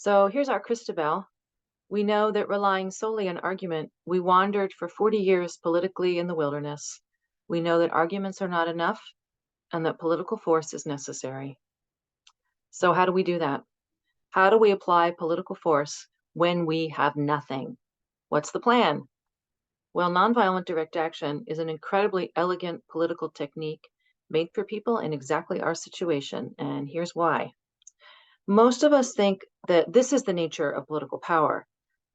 So here's our Christabel. We know that relying solely on argument, we wandered for 40 years politically in the wilderness. We know that arguments are not enough and that political force is necessary. So how do we do that? How do we apply political force when we have nothing? What's the plan? Well, nonviolent direct action is an incredibly elegant political technique made for people in exactly our situation, and here's why. Most of us think that this is the nature of political power.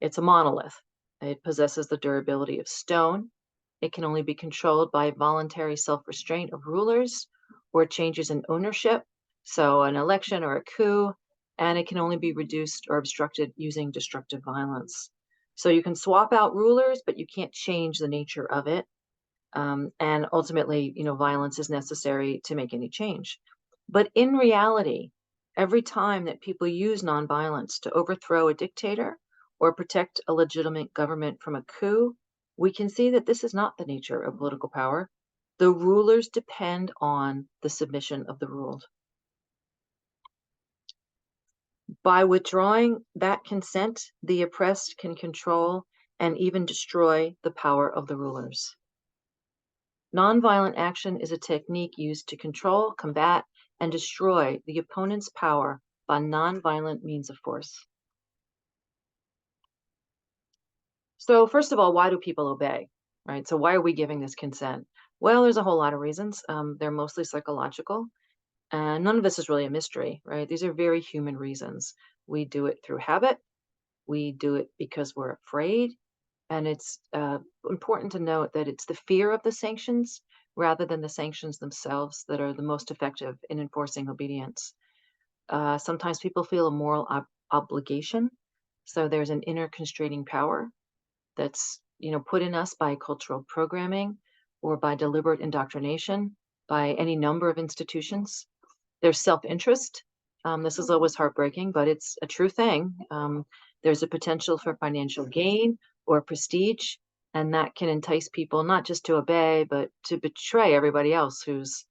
It's a monolith. It possesses the durability of stone. It can only be controlled by voluntary self-restraint of rulers or changes in ownership, so an election or a coup, and it can only be reduced or obstructed using destructive violence. So you can swap out rulers, but you can't change the nature of it. And ultimately, violence is necessary to make any change. But in reality, every time that people use nonviolence to overthrow a dictator or protect a legitimate government from a coup, we can see that this is not the nature of political power. The rulers depend on the submission of the ruled. By withdrawing that consent, the oppressed can control and even destroy the power of the rulers. Nonviolent action is a technique used to control, combat, and destroy the opponent's power by nonviolent means of force. So first of all, why do people obey, right? So why are we giving this consent? Well, there's a whole lot of reasons. They're mostly psychological, and none of this is really a mystery, right? These are very human reasons. We do it through habit. We do it because we're afraid. And it's important to note that it's the fear of the sanctions rather than the sanctions themselves that are the most effective in enforcing obedience. Sometimes people feel a moral obligation. So there's an inner constraining power that's put in us by cultural programming or by deliberate indoctrination by any number of institutions. There's self-interest. This is always heartbreaking, but it's a true thing. There's a potential for financial gain or prestige, and that can entice people not just to obey, but to betray everybody else who's,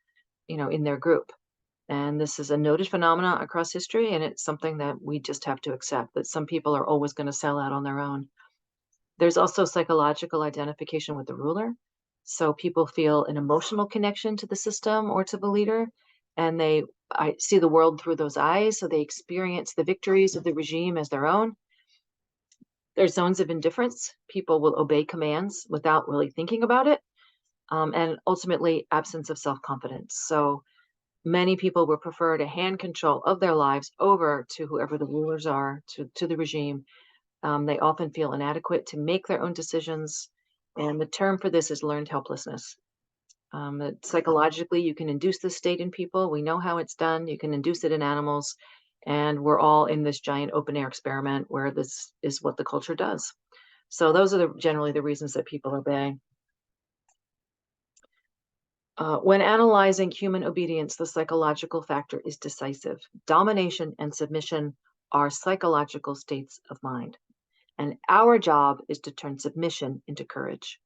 in their group. And this is a noted phenomenon across history, and it's something that we just have to accept, that some people are always going to sell out on their own. There's also psychological identification with the ruler. So people feel an emotional connection to the system or to the leader, and I see the world through those eyes, so they experience the victories of the regime as their own. There's zones of indifference. People will obey commands without really thinking about it, and ultimately absence of self-confidence. So many people will prefer to hand control of their lives over to whoever the rulers are, to the regime. They often feel inadequate to make their own decisions, and the term for this is learned helplessness. That psychologically, you can induce this state in people. We know how it's done. You can induce it in animals, and we're all in this giant open air experiment where this is what the culture does. So those are generally the reasons that people obey. When analyzing human obedience, the psychological factor is decisive. Domination and submission are psychological states of mind, and our job is to turn submission into courage.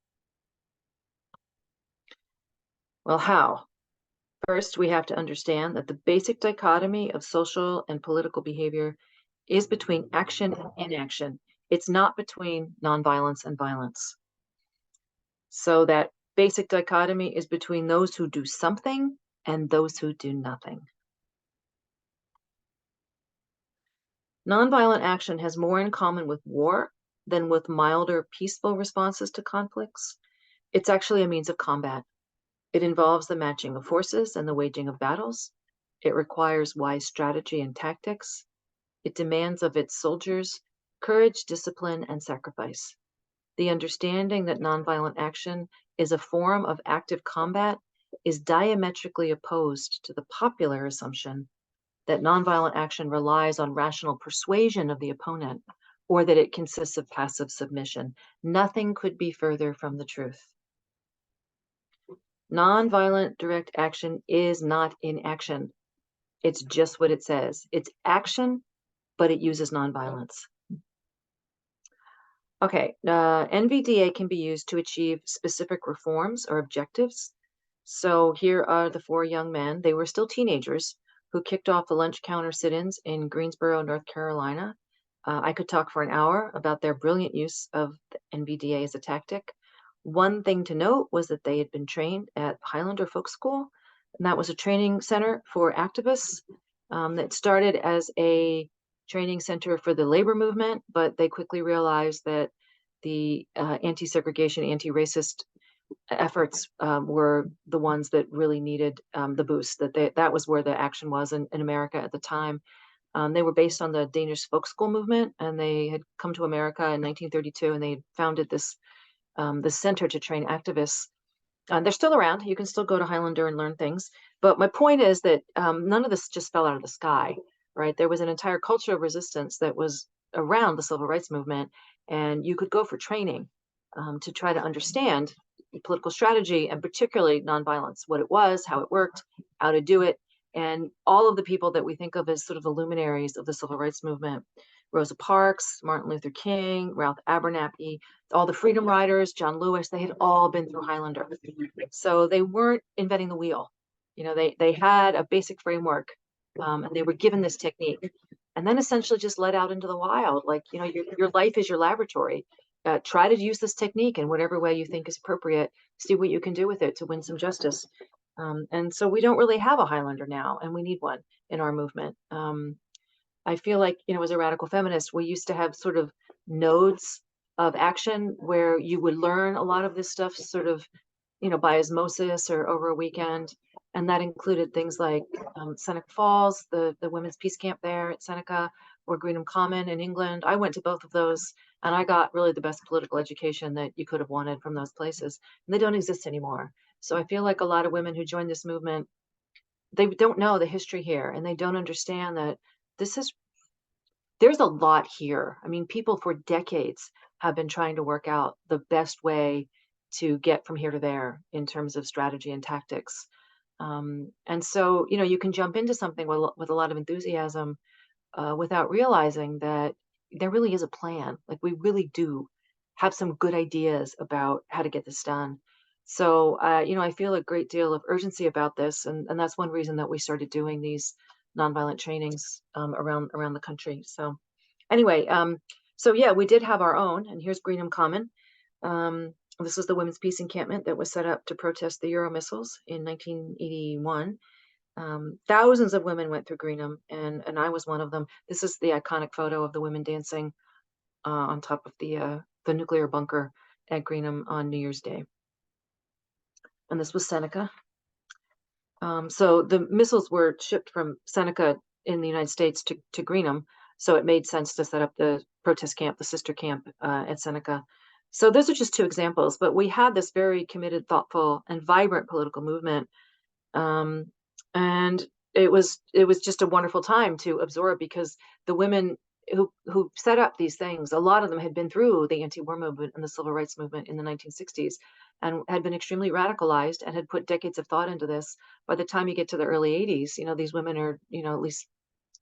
Well, how? First, we have to understand that the basic dichotomy of social and political behavior is between action and inaction. It's not between nonviolence and violence. So that basic dichotomy is between those who do something and those who do nothing. Nonviolent action has more in common with war than with milder, peaceful responses to conflicts. It's actually a means of combat. It involves the matching of forces and the waging of battles. It requires wise strategy and tactics. It demands of its soldiers courage, discipline, and sacrifice. The understanding that nonviolent action is a form of active combat is diametrically opposed to the popular assumption that nonviolent action relies on rational persuasion of the opponent or that it consists of passive submission. Nothing could be further from the truth. Nonviolent direct action is not inaction. It's just what it says. It's action, but it uses nonviolence. Okay, NVDA can be used to achieve specific reforms or objectives. So here are the 4 young men. They were still teenagers who kicked off the lunch counter sit-ins in Greensboro, North Carolina. I could talk for an hour about their brilliant use of the NVDA as a tactic. One thing to note was that they had been trained at Highlander Folk School, and that was a training center for activists that started as a training center for the labor movement, but they quickly realized that the anti-segregation, anti-racist efforts were the ones that really needed the boost. That was where the action was in America at the time. They were based on the Danish folk school movement, and they had come to America in 1932, and they had founded this center to train activists. They're still around. You can still go to Highlander and learn things. But my point is that none of this just fell out of the sky, right? There was an entire culture of resistance that was around the civil rights movement, and you could go for training to try to understand political strategy and particularly nonviolence, what it was, how it worked, how to do it. And all of the people that we think of as sort of the luminaries of the civil rights movement, Rosa Parks, Martin Luther King, Ralph Abernathy, all the freedom riders, John Lewis, they had all been through Highlander. So they weren't inventing the wheel. They had a basic framework, and they were given this technique, and then essentially just let out into the wild. Like, your life is your laboratory. Try to use this technique in whatever way you think is appropriate. See what you can do with it to win some justice. And so we don't really have a Highlander now, and we need one in our movement. I feel like, as a radical feminist, we used to have sort of nodes of action where you would learn a lot of this stuff sort of, by osmosis or over a weekend. And that included things like Seneca Falls, the women's peace camp there at Seneca, or Greenham Common in England. I went to both of those, and I got really the best political education that you could have wanted from those places. And they don't exist anymore. So I feel like a lot of women who joined this movement, they don't know the history here, and they don't understand that this is there's a lot here. I mean, people for decades have been trying to work out the best way to get from here to there in terms of strategy and tactics. And so, you can jump into something with a lot of enthusiasm without realizing that there really is a plan. Like, we really do have some good ideas about how to get this done. So, I feel a great deal of urgency about this, and that's one reason that we started doing these nonviolent trainings around the country. So, anyway, so yeah, we did have our own, and here's Greenham Common. This was the women's peace encampment that was set up to protest the Euro missiles in 1981. Thousands of women went through Greenham, and I was one of them. This is the iconic photo of the women dancing on top of the nuclear bunker at Greenham on New Year's Day. And this was Seneca. So the missiles were shipped from Seneca in the United States to Greenham, so it made sense to set up the protest camp, the sister camp at Seneca. So those are just two examples, but we had this very committed, thoughtful, and vibrant political movement. And it was just a wonderful time to absorb, because the women who set up these things, a lot of them had been through the anti-war movement and the civil rights movement in the 1960s, and had been extremely radicalized and had put decades of thought into this. By the time you get to the early 80s, these women are, at least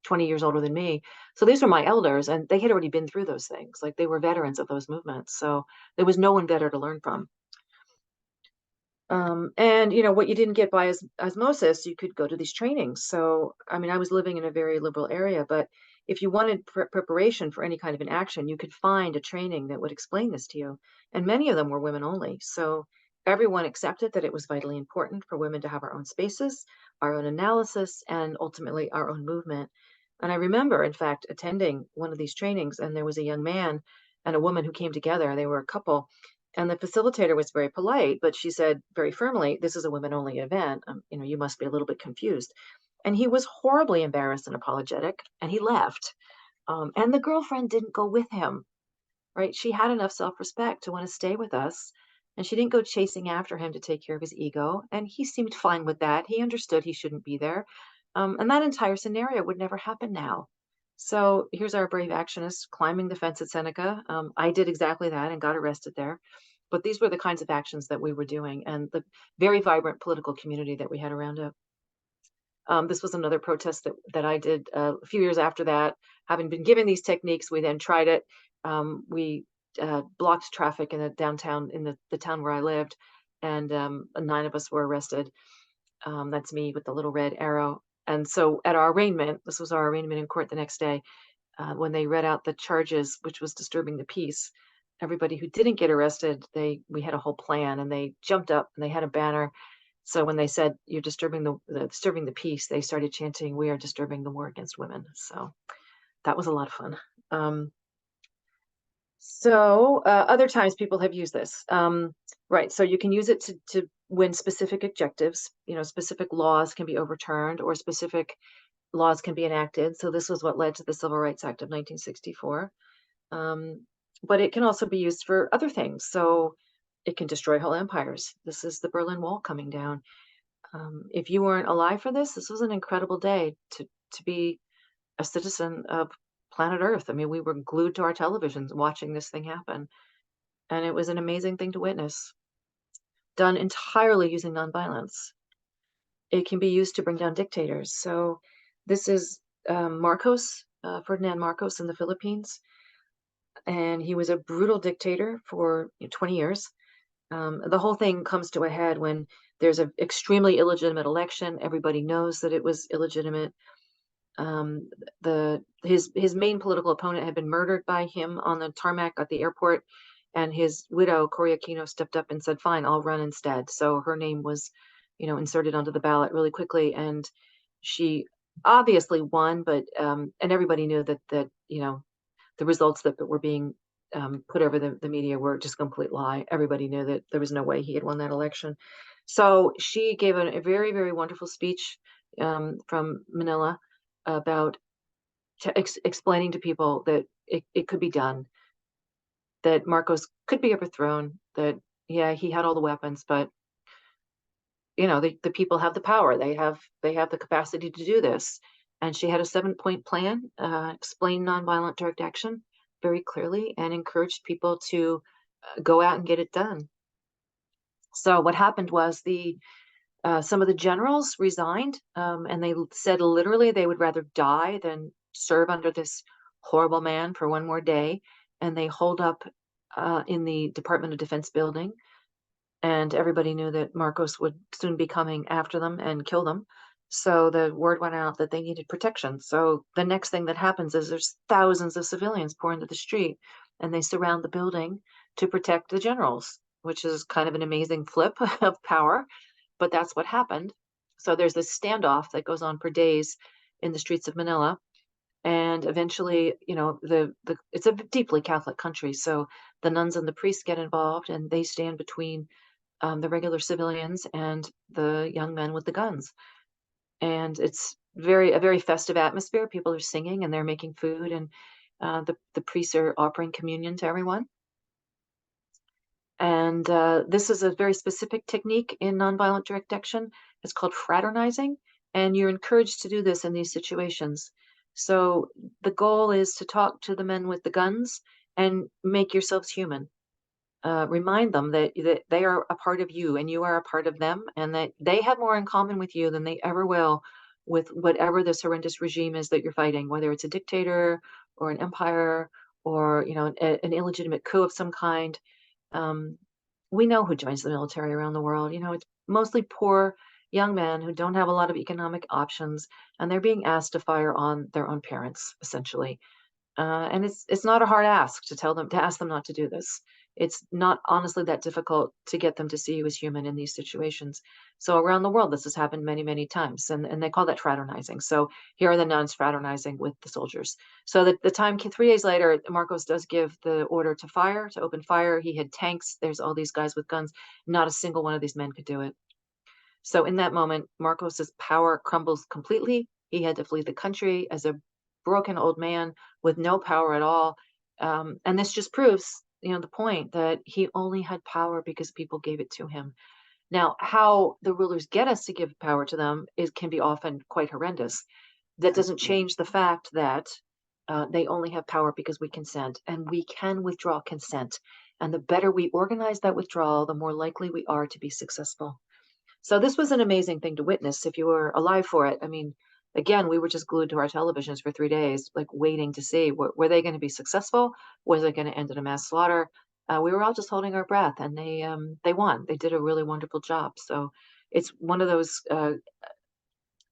20 years older than me. So these were my elders, and they had already been through those things. Like, they were veterans of those movements. So there was no one better to learn from. And what you didn't get by osmosis, you could go to these trainings. So, I mean, I was living in a very liberal area, but if you wanted preparation for any kind of an action, you could find a training that would explain this to you. And many of them were women only. So everyone accepted that it was vitally important for women to have our own spaces, our own analysis, and ultimately our own movement. And I remember, in fact, attending one of these trainings, and there was a young man and a woman who came together. They were a couple, and the facilitator was very polite, but she said very firmly, "This is a women only event. You must be a little bit confused." And he was horribly embarrassed and apologetic, and he left. And the girlfriend didn't go with him, right? She had enough self-respect to want to stay with us, and she didn't go chasing after him to take care of his ego. And he seemed fine with that. He understood he shouldn't be there. And that entire scenario would never happen now. So here's our brave actionists climbing the fence at Seneca. I did exactly that and got arrested there. But these were the kinds of actions that we were doing, and the very vibrant political community that we had around it. This was another protest that I did a few years after that. Having been given these techniques, we then tried it. We blocked traffic in the downtown, in the town where I lived, and 9 of us were arrested. That's me with the little red arrow. And so at our arraignment, this was our arraignment in court the next day, when they read out the charges, which was disturbing the peace. Everybody who didn't get arrested, we had a whole plan, and they jumped up and they had a banner. So when they said you're disturbing disturbing the peace, they started chanting, "We are disturbing the war against women." So that was a lot of fun. Um, other times people have used this. Right. So you can use it to win specific objectives. Specific laws can be overturned or specific laws can be enacted. So this was what led to the Civil Rights Act of 1964. Um, but it can also be used for other things. So it can destroy whole empires. This is the Berlin Wall coming down. If you weren't alive for this, this was an incredible day to be a citizen of planet Earth. I mean, we were glued to our televisions watching this thing happen, and it was an amazing thing to witness, done entirely using nonviolence. It can be used to bring down dictators. So this is Marcos, Ferdinand Marcos in the Philippines, and he was a brutal dictator for 20 years. The whole thing comes to a head when there's an extremely illegitimate election. Everybody knows that it was illegitimate. Um, his main political opponent had been murdered by him on the tarmac at the airport, and his widow Cory Aquino stepped up and said, "Fine, I'll run instead." So her name was, inserted onto the ballot really quickly, and she obviously won. But and everybody knew that the results that were being put over the media were just a complete lie. Everybody knew that there was no way he had won that election. So she gave a very, very wonderful speech from Manila about explaining to people that it could be done, that Marcos could be overthrown, that, yeah, he had all the weapons, but the people have the power. They have the capacity to do this. And she had a 7-point plan, explained nonviolent direct action very clearly, and encouraged people to go out and get it done. So what happened was some of the generals resigned, and they said literally they would rather die than serve under this horrible man for one more day. And they holed up in the Department of Defense building, and everybody knew that Marcos would soon be coming after them and kill them. So the word went out that they needed protection. So the next thing that happens is there's thousands of civilians pour into the street, and they surround the building to protect the generals, which is kind of an amazing flip of power, but that's what happened. So there's this standoff that goes on for days in the streets of Manila, and eventually, the it's a deeply Catholic country, so the nuns and the priests get involved, and they stand between the regular civilians and the young men with the guns. And it's a very festive atmosphere. People are singing and they're making food, and the priests are offering communion to everyone. And this is a very specific technique in nonviolent direct action. It's called fraternizing, and you're encouraged to do this in these situations. So the goal is to talk to the men with the guns and make yourselves human. Remind them that they are a part of you and you are a part of them, and that they have more in common with you than they ever will with whatever this horrendous regime is that you're fighting, whether it's a dictator or an empire or an illegitimate coup of some kind. Um, we know who joins the military around the world. It's mostly poor young men who don't have a lot of economic options, and they're being asked to fire on their own parents, essentially. And it's not a hard ask to ask them not to do this. It's not honestly that difficult to get them to see you as human in these situations. So around the world, this has happened many, many times, and they call that fraternizing. So here are the nuns fraternizing with the soldiers. So the time 3 days later, Marcos does give the order to open fire. He had tanks. There's all these guys with guns. Not a single one of these men could do it. So in that moment, Marcos's power crumbles completely. He had to flee the country as a broken old man with no power at all. And this just proves, the point that he only had power because people gave it to him. Now, how the rulers get us to give power to them can be often quite horrendous. That doesn't change the fact that they only have power because we consent, and we can withdraw consent. And the better we organize that withdrawal, the more likely we are to be successful. So this was an amazing thing to witness if you were alive for it. I mean, again, we were just glued to our televisions for 3 days, like waiting to see were they going to be successful? Was it going to end in a mass slaughter? We were all just holding our breath, and they won. They did a really wonderful job. So it's one of those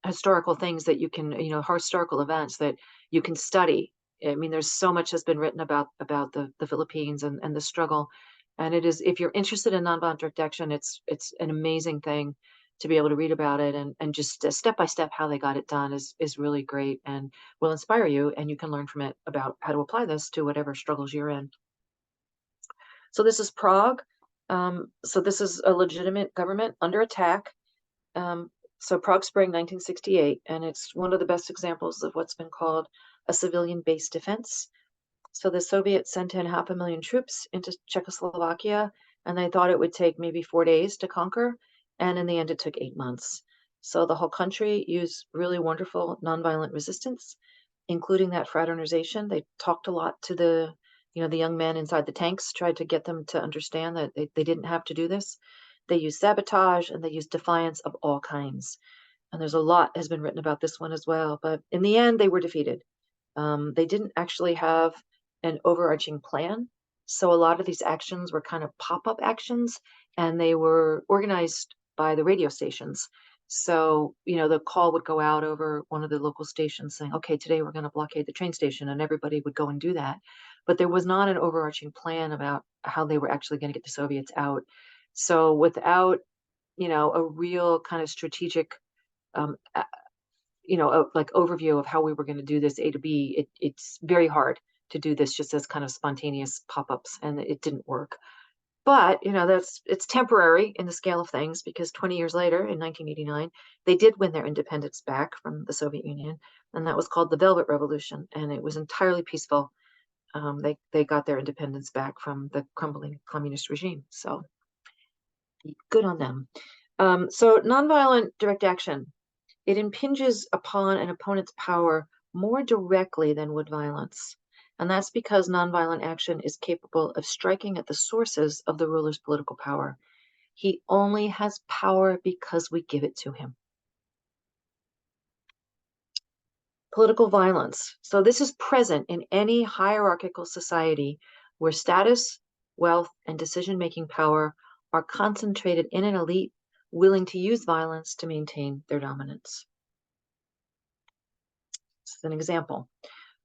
historical things that you can, historical events that you can study I mean, there's so much has been written about the Philippines and the struggle. And it is, if you're interested in nonviolent direct action, it's an amazing thing to be able to read about it, and just step by step how they got it done is really great and will inspire you, and you can learn from it about how to apply this to whatever struggles you're in. So this is Prague. So this is a legitimate government under attack. Um, so Prague Spring, 1968, and it's one of the best examples of what's been called a civilian-based defense. So the Soviets sent in 500,000 troops into Czechoslovakia, and they thought it would take maybe 4 days to conquer, and in the end, it took 8 months. So the whole country used really wonderful nonviolent resistance, including that fraternization. They talked a lot to the young men inside the tanks, tried to get them to understand that they didn't have to do this. They used sabotage and they used defiance of all kinds. And there's a lot has been written about this one as well. But in the end, they were defeated. They didn't actually have an overarching plan. So a lot of these actions were kind of pop-up actions, and they were organized by the radio stations. So, the call would go out over one of the local stations saying, okay, today we're going to blockade the train station, and everybody would go and do that. But there was not an overarching plan about how they were actually going to get the Soviets out. So without, a real kind of strategic um, like overview of how we were going to do this A to B, it's very hard to do this just as kind of spontaneous pop-ups, and it didn't work. But it's temporary in the scale of things, because 20 years later, in 1989, they did win their independence back from the Soviet Union, and that was called the Velvet Revolution, and it was entirely peaceful. They got their independence back from the crumbling communist regime, so good on them. So nonviolent direct action. It impinges upon an opponent's power more directly than would violence. And that's because nonviolent action is capable of striking at the sources of the ruler's political power. He only has power because we give it to him. Political violence. So this is present in any hierarchical society where status, wealth, and decision-making power are concentrated in an elite willing to use violence to maintain their dominance. This is an example.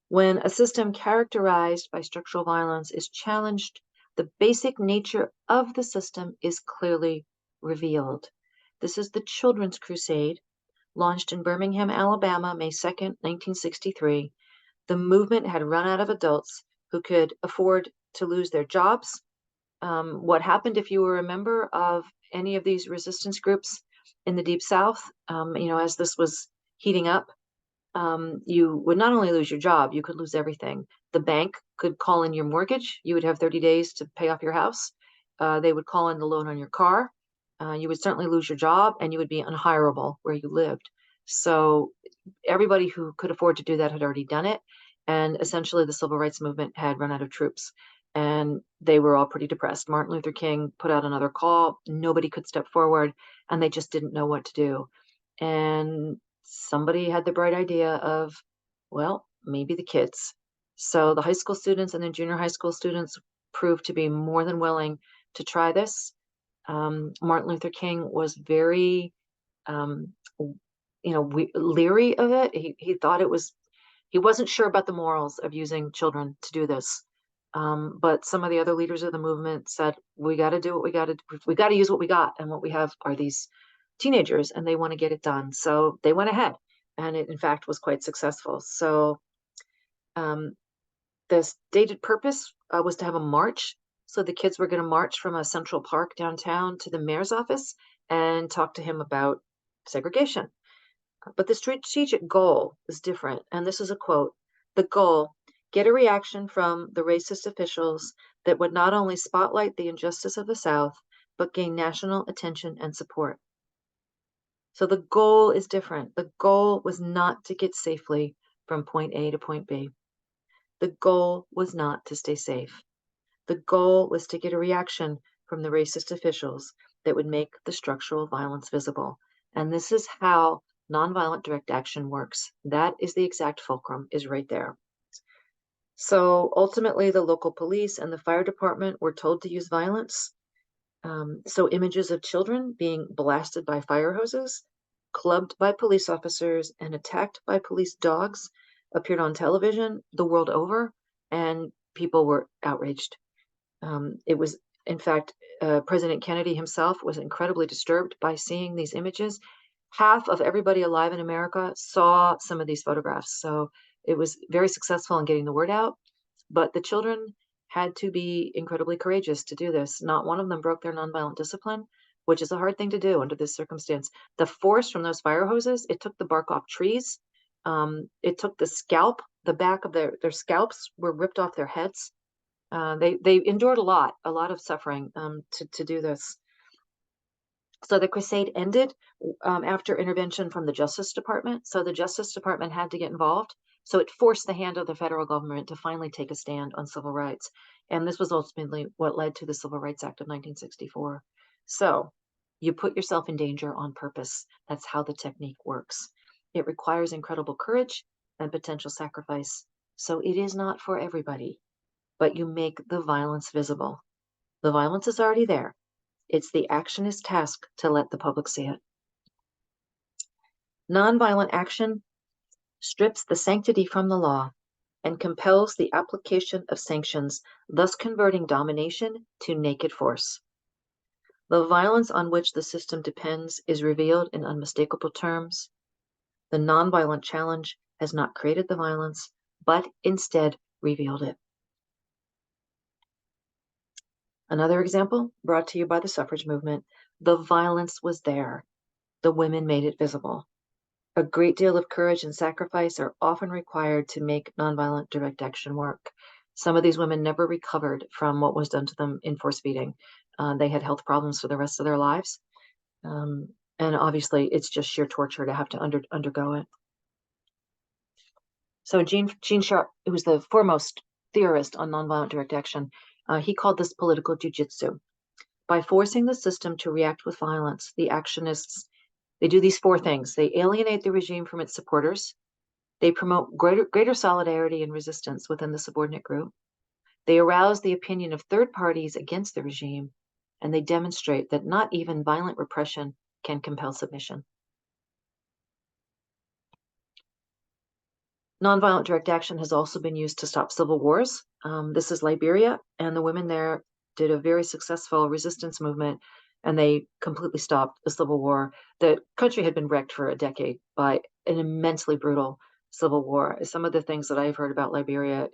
When a system characterized by structural violence is challenged, the basic nature of the system is clearly revealed. This is the Children's Crusade, launched in Birmingham, Alabama, May 2nd, 1963. The movement had run out of adults who could afford to lose their jobs. What happened if you were a member of any of these resistance groups in the Deep South, as this was heating up? You would not only lose your job, you could lose everything. The bank could call in your mortgage. You would have 30 days to pay off your house. They would call in the loan on your car. You would certainly lose your job, and you would be unhireable where you lived. So everybody who could afford to do that had already done it. And essentially, the civil rights movement had run out of troops, and they were all pretty depressed. Martin Luther King put out another call. Nobody could step forward, and they just didn't know what to do. And somebody had the bright idea of, well, maybe the kids. So the high school students and the junior high school students proved to be more than willing to try this. Martin Luther King was very, leery of it. He thought he wasn't sure about the morals of using children to do this. But some of the other leaders of the movement said, we got to do what we got to use what we got. And what we have are these teenagers, and they want to get it done. So they went ahead, and it in fact was quite successful. So the stated purpose was to have a march. So the kids were going to march from a central park downtown to the mayor's office and talk to him about segregation. But the strategic goal is different. And this is a quote: the goal, get a reaction from the racist officials that would not only spotlight the injustice of the South, but gain national attention and support. So the goal is different. The goal was not to get safely from point A to point B. The goal was not to stay safe. The goal was to get a reaction from the racist officials that would make the structural violence visible. And this is how nonviolent direct action works. That is the exact fulcrum, is right there. So ultimately, the local police and the fire department were told to use violence. So images of children being blasted by fire hoses, clubbed by police officers, and attacked by police dogs appeared on television the world over, and people were outraged. It was, in fact, President Kennedy himself was incredibly disturbed by seeing these images. Half of everybody alive in America saw some of these photographs. So it was very successful in getting the word out. But the children had to be incredibly courageous to do this. Not one of them broke their nonviolent discipline, which is a hard thing to do under this circumstance. The force from those fire hoses, it took the bark off trees. It took the scalp, the back of their scalps were ripped off their heads. They endured a lot of suffering to do this. So the crusade ended after intervention from the Justice Department. So the Justice Department had to get involved. So it forced the hand of the federal government to finally take a stand on civil rights. And this was ultimately what led to the Civil Rights Act of 1964. So you put yourself in danger on purpose. That's how the technique works. It requires incredible courage and potential sacrifice. So it is not for everybody, but you make the violence visible. The violence is already there. It's the actionist's task to let the public see it. Nonviolent action strips the sanctity from the law and compels the application of sanctions, thus converting domination to naked force. The violence on which the system depends is revealed in unmistakable terms. The nonviolent challenge has not created the violence, but instead revealed it. Another example brought to you by the suffrage movement, the violence was there. The women made it visible. A great deal of courage and sacrifice are often required to make nonviolent direct action work. Some of these women never recovered from what was done to them in force feeding. They had health problems for the rest of their lives. And obviously, it's just sheer torture to have to undergo it. So Gene Sharp, who was the foremost theorist on nonviolent direct action, he called this political jujitsu. By forcing the system to react with violence, the actionists, they do these four things. They alienate the regime from its supporters. They promote greater solidarity and resistance within the subordinate group. They arouse the opinion of third parties against the regime, and they demonstrate that not even violent repression can compel submission. Nonviolent direct action has also been used to stop civil wars. This is Liberia, and the women there did a very successful resistance movement, and they completely stopped the civil war. The country had been wrecked for a decade by an immensely brutal civil war. Some of the things that I've heard about Liberia,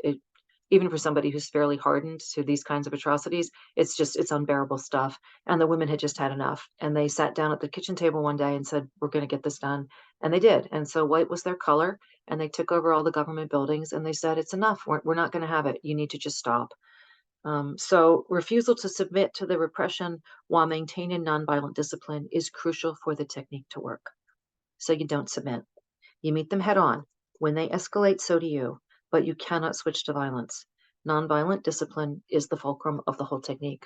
even for somebody who's fairly hardened to these kinds of atrocities, it's unbearable stuff. And the women had just had enough. And they sat down at the kitchen table one day and said, we're going to get this done. And they did. And so white was their color. And they took over all the government buildings and they said, it's enough. We're not going to have it. You need to just stop. So refusal to submit to the repression while maintaining nonviolent discipline is crucial for the technique to work. So you don't submit. You meet them head on. When they escalate, so do you. But you cannot switch to violence. Nonviolent discipline is the fulcrum of the whole technique.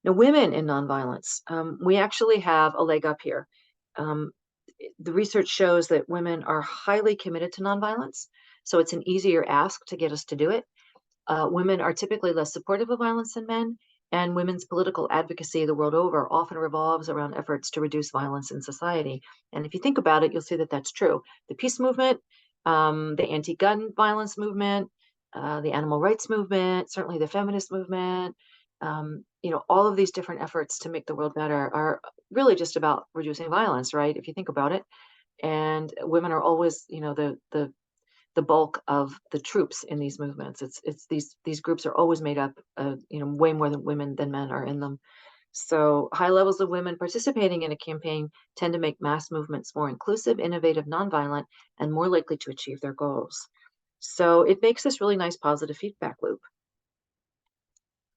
Now, women in nonviolence, we actually have a leg up here. The research shows that women are highly committed to nonviolence, so it's an easier ask to get us to do it. Women are typically less supportive of violence than men, and women's political advocacy the world over often revolves around efforts to reduce violence in society. And if you think about it, you'll see that that's true. The peace movement, the anti-gun violence movement, the animal rights movement, certainly the feminist movement, all of these different efforts to make the world better are really just about reducing violence, right? If you think about it. And women are always, the bulk of the troops in these movements. It's these groups are always made up of, way more than women than men are in them. So high levels of women participating in a campaign tend to make mass movements more inclusive, innovative, nonviolent, and more likely to achieve their goals. So it makes this really nice positive feedback loop.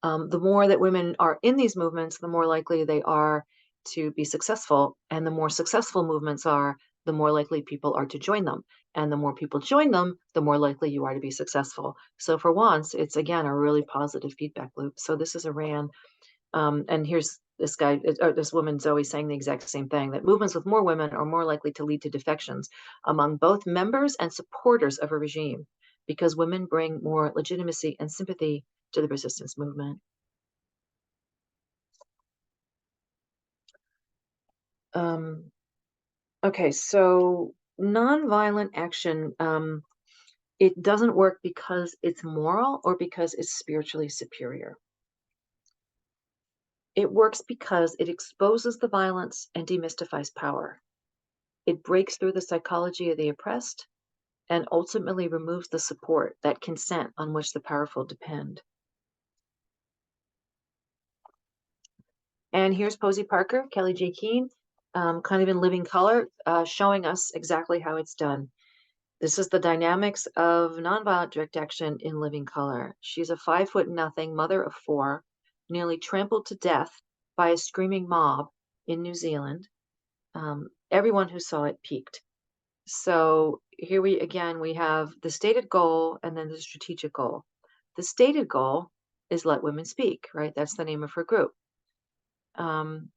The more that women are in these movements, the more likely they are to be successful. And the more successful movements are, the more likely people are to join them. And the more people join them, the more likely you are to be successful. So for once, it's again a really positive feedback loop. So this is Iran. And here's this woman, Zoe, saying the exact same thing, that movements with more women are more likely to lead to defections among both members and supporters of a regime, because women bring more legitimacy and sympathy to the resistance movement. Okay, so Nonviolent action, it doesn't work because it's moral or because it's spiritually superior. It works because it exposes the violence and demystifies power. It breaks through the psychology of the oppressed and ultimately removes the support, that consent on which the powerful depend. And here's Posey Parker, Kelly J. Keene, kind of in living color, showing us exactly how it's done. This is the dynamics of nonviolent direct action in living color. She's a 5'0" mother of 4, nearly trampled to death by a screaming mob in New Zealand. Everyone who saw it peaked. So here we have the stated goal and then the strategic goal. The stated goal is let women speak, right? That's the name of her group. Um,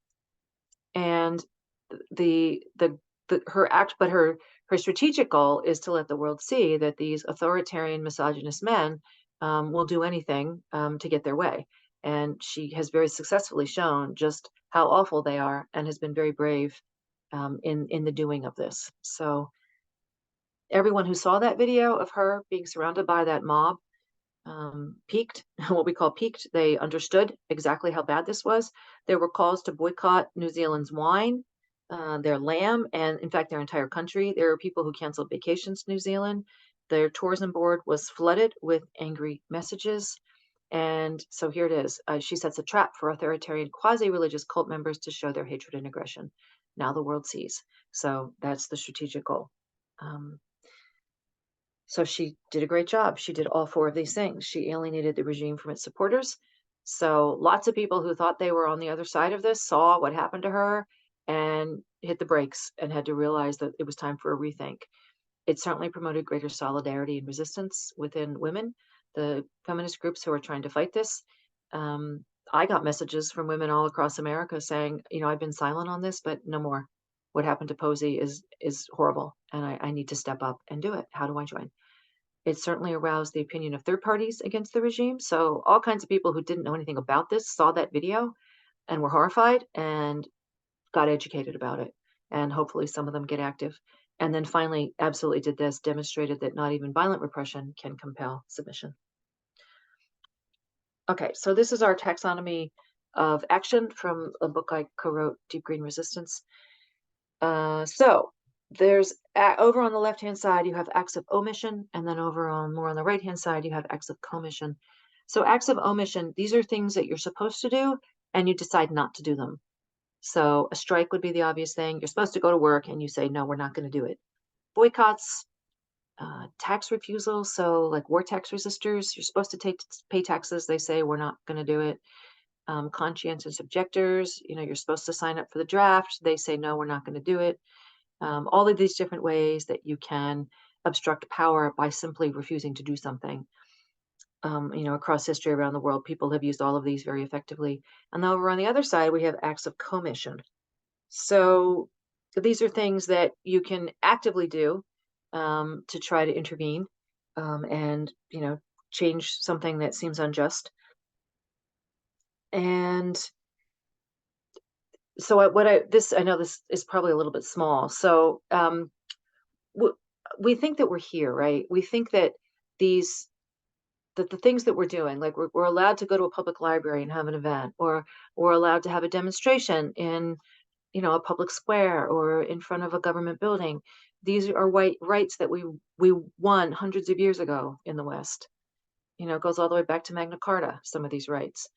and her strategic goal is to let the world see that these authoritarian misogynist men will do anything to get their way, and she has very successfully shown just how awful they are and has been very brave in the doing of this. So everyone who saw that video of her being surrounded by that mob peaked, what we call peaked. They understood exactly how bad this was. There were calls to boycott New Zealand's wine, their lamb, and in fact, their entire country. There were people who canceled vacations to New Zealand. Their tourism board was flooded with angry messages. And so here it is. She sets a trap for authoritarian quasi-religious cult members to show their hatred and aggression. Now the world sees. So that's the strategic goal. So she did a great job. She did all 4 of these things. She alienated the regime from its supporters. So lots of people who thought they were on the other side of this saw what happened to her and hit the brakes and had to realize that it was time for a rethink. It certainly promoted greater solidarity and resistance within women, the feminist groups who are trying to fight this. I got messages from women all across America saying, I've been silent on this, but no more. What happened to Posey is horrible, and I need to step up and do it. How do I join? It certainly aroused the opinion of third parties against the regime. So all kinds of people who didn't know anything about this saw that video and were horrified and got educated about it. And hopefully some of them get active. And then finally, absolutely did this, demonstrated that not even violent repression can compel submission. Okay, so this is our taxonomy of action from a book I co-wrote, Deep Green Resistance. So there's over on the left-hand side, you have acts of omission, and then over on more on the right-hand side, you have acts of commission. So acts of omission, these are things that you're supposed to do, and you decide not to do them. So a strike would be the obvious thing. You're supposed to go to work, and you say, no, we're not going to do it. Boycotts, tax refusal. So like war tax resistors, you're supposed to pay taxes. They say, we're not going to do it. Conscientious objectors, you're supposed to sign up for the draft. They say, no, we're not going to do it. All of these different ways that you can obstruct power by simply refusing to do something. Across history around the world, people have used all of these very effectively. And then over on the other side, we have acts of commission. So these are things that you can actively do to try to intervene and, change something that seems unjust. And so I know this is probably a little bit small. So we think that we're here, right? We think that the things that we're doing, like we're allowed to go to a public library and have an event, or we're allowed to have a demonstration in, a public square or in front of a government building. These are white rights that we won hundreds of years ago in the West. It goes all the way back to Magna Carta, some of these rights.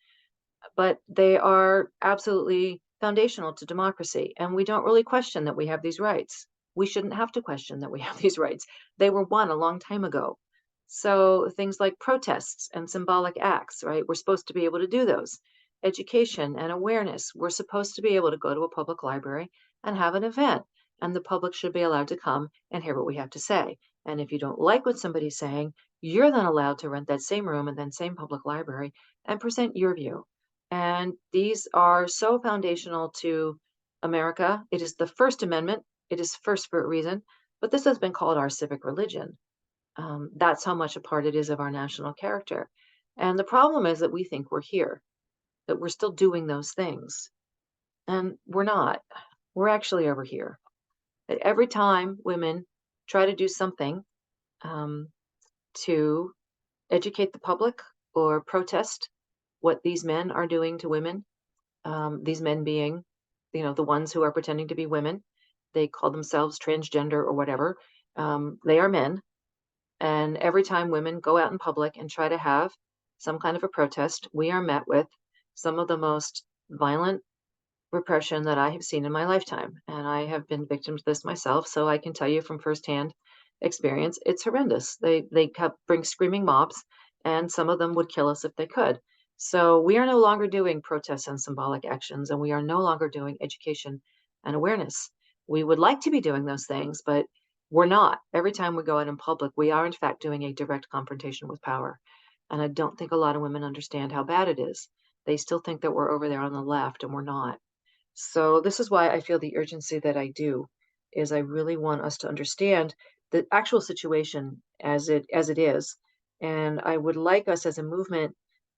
But they are absolutely foundational to democracy, and we don't really question that we have these rights. We shouldn't have to question that we have these rights. They were won a long time ago. So things like protests and symbolic acts, right? We're supposed to be able to do those. Education and awareness. We're supposed to be able to go to a public library and have an event, and the public should be allowed to come and hear what we have to say. And if you don't like what somebody's saying, you're then allowed to rent that same room and then same public library and present your view. And these are so foundational to America. It is the First Amendment. It is first for a reason, but this has been called our civic religion. That's how much a part it is of our national character. And the problem is that we think we're here, that we're still doing those things. And we're not. We're actually over here. That every time women try to do something to educate the public or protest what these men are doing to women, these men being, the ones who are pretending to be women, they call themselves transgender or whatever. They are men. And every time women go out in public and try to have some kind of a protest, we are met with some of the most violent repression that I have seen in my lifetime. And I have been victim to this myself, so I can tell you from firsthand experience, it's horrendous. They bring screaming mobs, and some of them would kill us if they could. So we are no longer doing protests and symbolic actions, and we are no longer doing education and awareness. We would like to be doing those things, but we're not. Every time we go out in public, we are in fact doing a direct confrontation with power. And I don't think a lot of women understand how bad it is. They still think that we're over there on the left, and we're not. So this is why I feel the urgency that I do, is I really want us to understand the actual situation as it is. And I would like us as a movement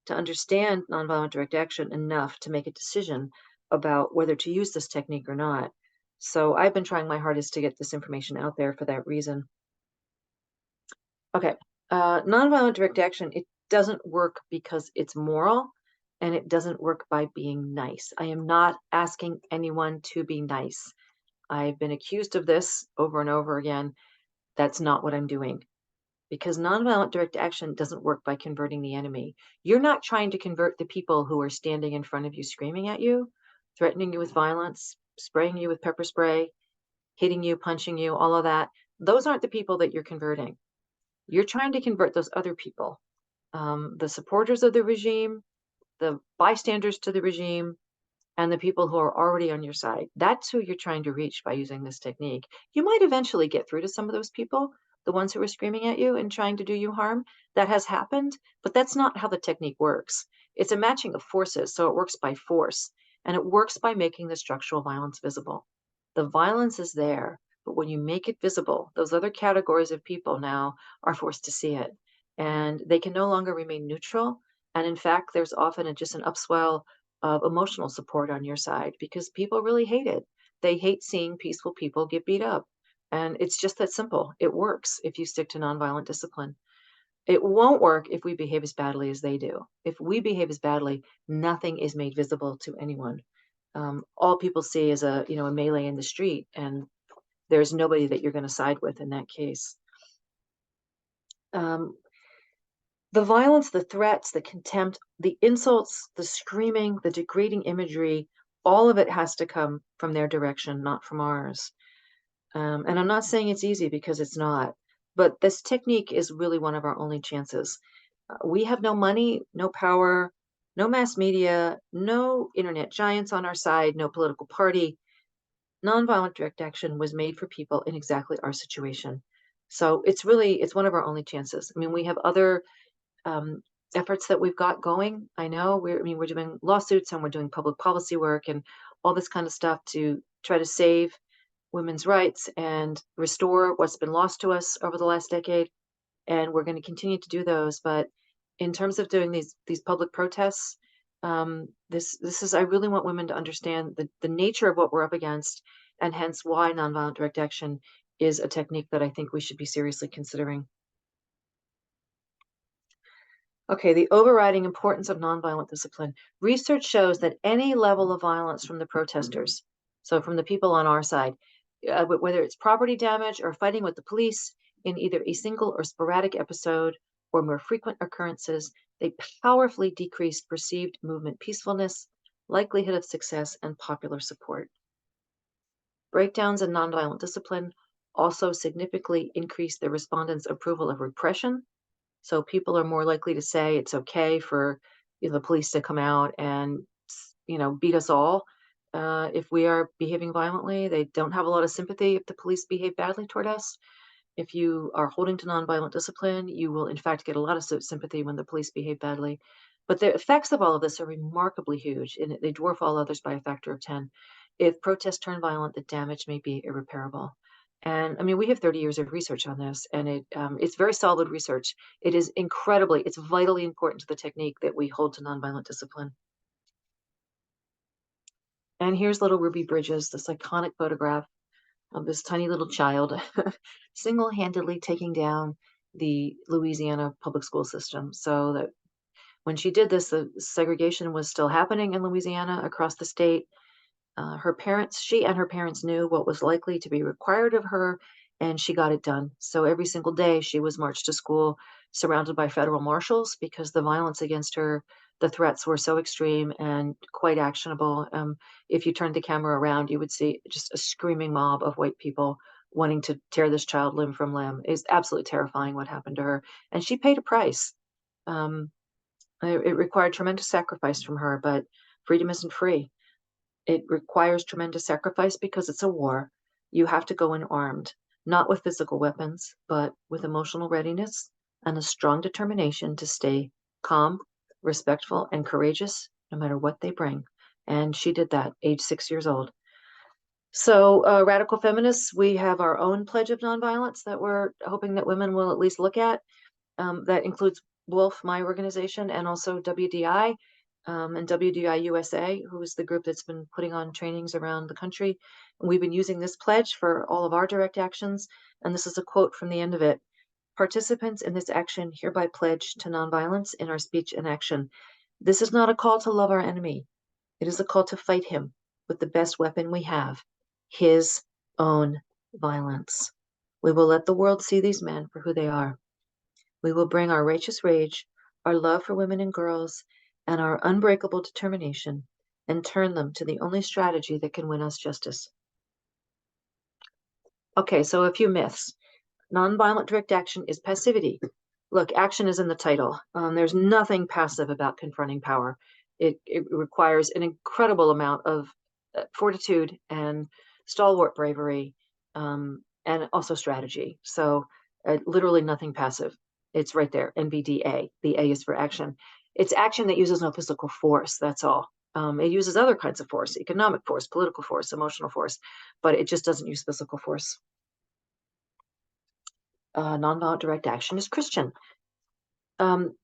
to understand nonviolent direct action enough to make a decision about whether to use this technique or not. So I've been trying my hardest to get this information out there for that reason. Okay. Nonviolent direct action, it doesn't work because it's moral, and it doesn't work by being nice. I am not asking anyone to be nice. I've been accused of this over and over again. That's not what I'm doing, because nonviolent direct action doesn't work by converting the enemy. You're not trying to convert the people who are standing in front of you, screaming at you, threatening you with violence, spraying you with pepper spray, hitting you, punching you, all of that. Those aren't the people that you're converting. You're trying to convert those other people, the supporters of the regime, the bystanders to the regime, and the people who are already on your side. That's who you're trying to reach by using this technique. You might eventually get through to some of those people, the ones who are screaming at you and trying to do you harm. That has happened, but that's not how the technique works. It's a matching of forces, so it works by force, and it works by making the structural violence visible. The violence is there, but when you make it visible, those other categories of people now are forced to see it, and they can no longer remain neutral. And in fact, there's often just an upswell of emotional support on your side because people really hate it. They hate seeing peaceful people get beat up. And it's just that simple. It works if you stick to nonviolent discipline. It won't work if we behave as badly as they do. If we behave as badly, nothing is made visible to anyone. All people see is a melee in the street, and there's nobody that you're going to side with in that case. Um, the violence, the threats, the contempt, the insults, the screaming, the degrading imagery, all of it has to come from their direction, not from ours. And I'm not saying it's easy, because it's not, but this technique is really one of our only chances. We have no money, no power, no mass media, no internet giants on our side, no political party. Nonviolent direct action was made for people in exactly our situation. So it's one of our only chances. I mean, we have other um, efforts that we've got going. We're doing lawsuits, and we're doing public policy work and all this kind of stuff to try to save women's rights and restore what's been lost to us over the last decade. And we're going to continue to do those. But in terms of doing these public protests, this is, I really want women to understand the nature of what we're up against, and hence why nonviolent direct action is a technique that I think we should be seriously considering. Okay, the overriding importance of nonviolent discipline. Research shows that any level of violence from the protesters, so from the people on our side, whether it's property damage or fighting with the police in either a single or sporadic episode or more frequent occurrences, they powerfully decreased perceived movement peacefulness, likelihood of success, and popular support. Breakdowns in nonviolent discipline also significantly increased the respondents' approval of repression. So people are more likely to say it's okay for the police to come out and beat us all if we are behaving violently. They don't have a lot of sympathy if the police behave badly toward us. If you are holding to nonviolent discipline, you will in fact get a lot of sympathy when the police behave badly. But the effects of all of this are remarkably huge, and they dwarf all others by a factor of 10. If protests turn violent, the damage may be irreparable. And I mean, we have 30 years of research on this, and it's very solid research. It's vitally important to the technique that we hold to nonviolent discipline. And here's little Ruby Bridges, this iconic photograph of this tiny little child single-handedly taking down the Louisiana public school system. So that when she did this, the segregation was still happening in Louisiana across the state. She and her parents knew what was likely to be required of her, and she got it done. So every single day she was marched to school surrounded by federal marshals because the violence against her, the threats were so extreme and quite actionable. If you turned the camera around, you would see just a screaming mob of white people wanting to tear this child limb from limb. It's absolutely terrifying what happened to her. And she paid a price. Um, it required tremendous sacrifice from her, but freedom isn't free. It requires tremendous sacrifice because it's a war. You have to go in armed, not with physical weapons, but with emotional readiness and a strong determination to stay calm, respectful, and courageous no matter what they bring. And she did that, age 6 years old. So, radical feminists, we have our own pledge of nonviolence that we're hoping that women will at least look at. That includes Wolf, my organization, and also WDI and WDI USA, who is the group that's been putting on trainings around the country. And we've been using this pledge for all of our direct actions. And this is a quote from the end of it. Participants in this action hereby pledge to nonviolence in our speech and action. This is not a call to love our enemy. It is a call to fight him with the best weapon we have, his own violence. We will let the world see these men for who they are. We will bring our righteous rage, our love for women and girls, and our unbreakable determination and turn them to the only strategy that can win us justice. Okay, so a few myths. Nonviolent direct action is passivity. Look, action is in the title. There's nothing passive about confronting power. It requires an incredible amount of fortitude and stalwart bravery, and also strategy. So, literally nothing passive. It's right there, NVDA. The A is for action. It's action that uses no physical force. That's all. It uses other kinds of force, economic force, political force, emotional force, but it just doesn't use physical force. Nonviolent direct action is Christian. Um,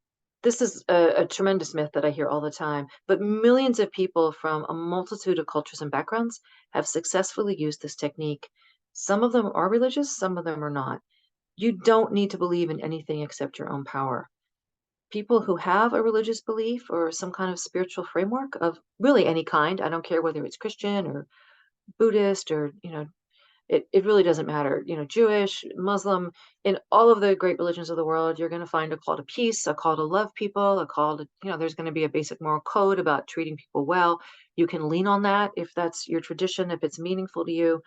this is a tremendous myth that I hear all the time, but millions of people from a multitude of cultures and backgrounds have successfully used this technique. Some of them are religious, some of them are not. You don't need to believe in anything except your own power. People who have a religious belief or some kind of spiritual framework of really any kind, I don't care whether it's Christian or Buddhist or, it really doesn't matter, Jewish, Muslim, in all of the great religions of the world, you're going to find a call to peace, a call to love people, a call to, there's going to be a basic moral code about treating people well. You can lean on that if that's your tradition, if it's meaningful to you.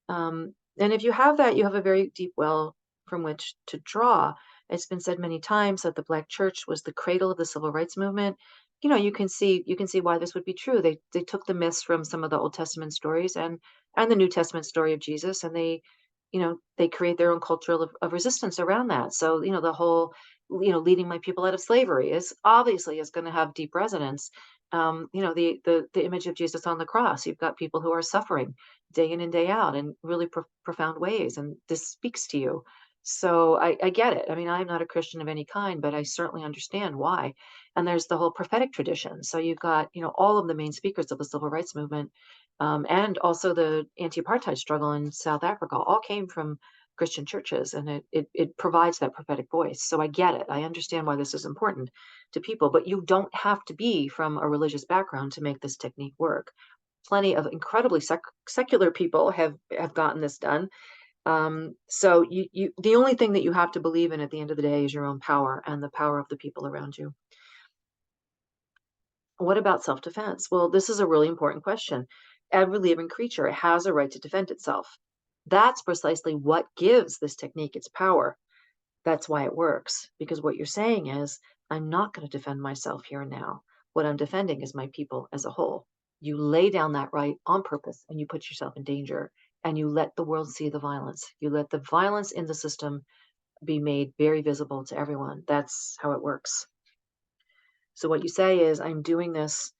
And if you have that, you have a very deep well from which to draw. It's been said many times that the Black church was the cradle of the civil rights movement. You can see why this would be true. They took the myths from some of the Old Testament stories and the New Testament story of Jesus, and they create their own culture of resistance around that. So, the whole, leading my people out of slavery is obviously is going to have deep resonance. The image of Jesus on the cross, you've got people who are suffering day in and day out in really profound ways, and this speaks to you. So I get it. I mean, I'm not a Christian of any kind, but I certainly understand why. And there's the whole prophetic tradition. So you've got, all of the main speakers of the civil rights movement, and also the anti-apartheid struggle in South Africa, all came from Christian churches, and it provides that prophetic voice. So I get it. I understand why this is important to people, but you don't have to be from a religious background to make this technique work. Plenty of incredibly secular people have gotten this done. So the only thing that you have to believe in at the end of the day is your own power and the power of the people around you. What about self-defense? Well, this is a really important question. Every living creature has a right to defend itself. That's precisely what gives this technique its power. That's why it works, because what you're saying is, I'm not going to defend myself here and now. What I'm defending is my people as a whole. You lay down that right on purpose and you put yourself in danger, and you let the world see the violence. You let the violence in the system be made very visible to everyone. That's how it works. So what you say is, I'm doing this.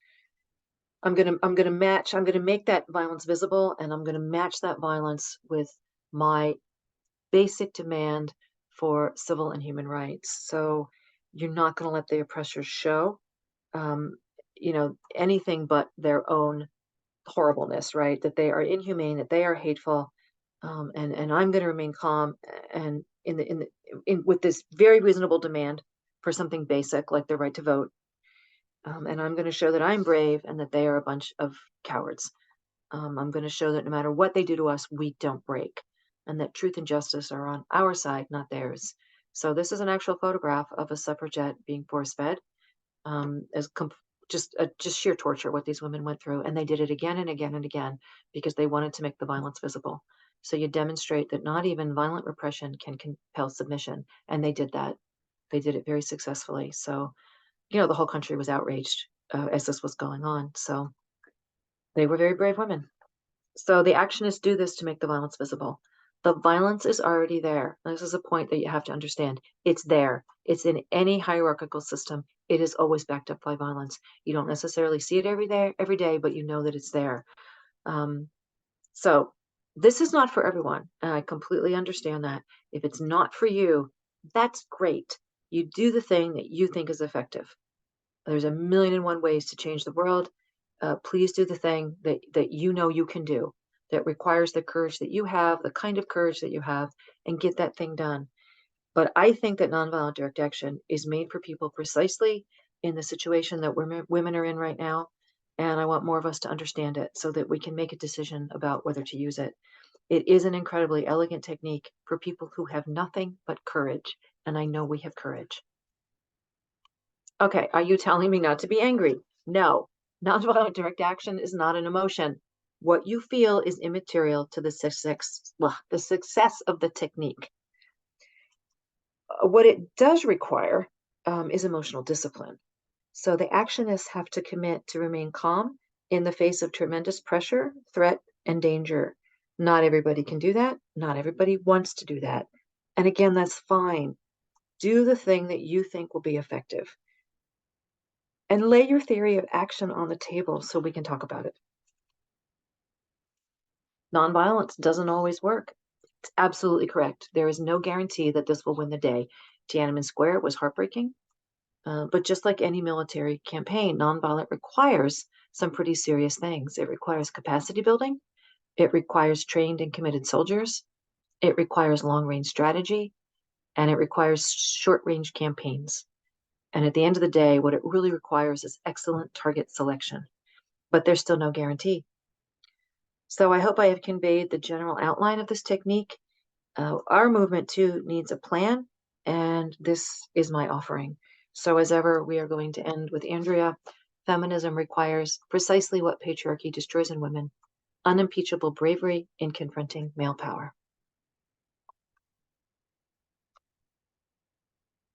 I'm going to make that violence visible, and I'm going to match that violence with my basic demand for civil and human rights. So you're not going to let the oppressors show, um, anything but their own horribleness, right? That they are inhumane, that they are hateful. and I'm going to remain calm and with this very reasonable demand for something basic like the right to vote. And I'm going to show that I'm brave and that they are a bunch of cowards. I'm going to show that no matter what they do to us, we don't break, and that truth and justice are on our side, not theirs. So this is an actual photograph of a suffragette being force fed, as just sheer torture what these women went through, and they did it again and again and again because they wanted to make the violence visible. So you demonstrate that not even violent repression can compel submission, and they did that. They did it very successfully. So the whole country was outraged as this was going on. So they were very brave women. So the actionists do this to make the violence visible. The violence is already there. This is a point that you have to understand. It's there. It's in any hierarchical system. It is always backed up by violence. You don't necessarily see it every day, but you know that it's there. So this is not for everyone. And I completely understand that. If it's not for you, that's great. You do the thing that you think is effective. There's a million and one ways to change the world. Please do the thing that you know you can do, that requires the courage that you have, the kind of courage that you have, and get that thing done. But I think that nonviolent direct action is made for people precisely in the situation that women are in right now. And I want more of us to understand it so that we can make a decision about whether to use it. It is an incredibly elegant technique for people who have nothing but courage. And I know we have courage. Okay, are you telling me not to be angry? No, nonviolent direct action is not an emotion. What you feel is immaterial to the success of the technique. What it does require is emotional discipline. So the actionists have to commit to remain calm in the face of tremendous pressure, threat, and danger. Not everybody can do that. Not everybody wants to do that. And again, that's fine. Do the thing that you think will be effective. And lay your theory of action on the table so we can talk about it. Nonviolence doesn't always work. It's absolutely correct. There is no guarantee that this will win the day. Tiananmen Square was heartbreaking, but just like any military campaign, nonviolent requires some pretty serious things. It requires capacity building. It requires trained and committed soldiers. It requires long-range strategy, and it requires short-range campaigns. And at the end of the day, what it really requires is excellent target selection. But there's still no guarantee. So I hope I have conveyed the general outline of this technique. Our movement too needs a plan, and this is my offering. So as ever, we are going to end with Andrea. Feminism requires precisely what patriarchy destroys in women: unimpeachable bravery in confronting male power.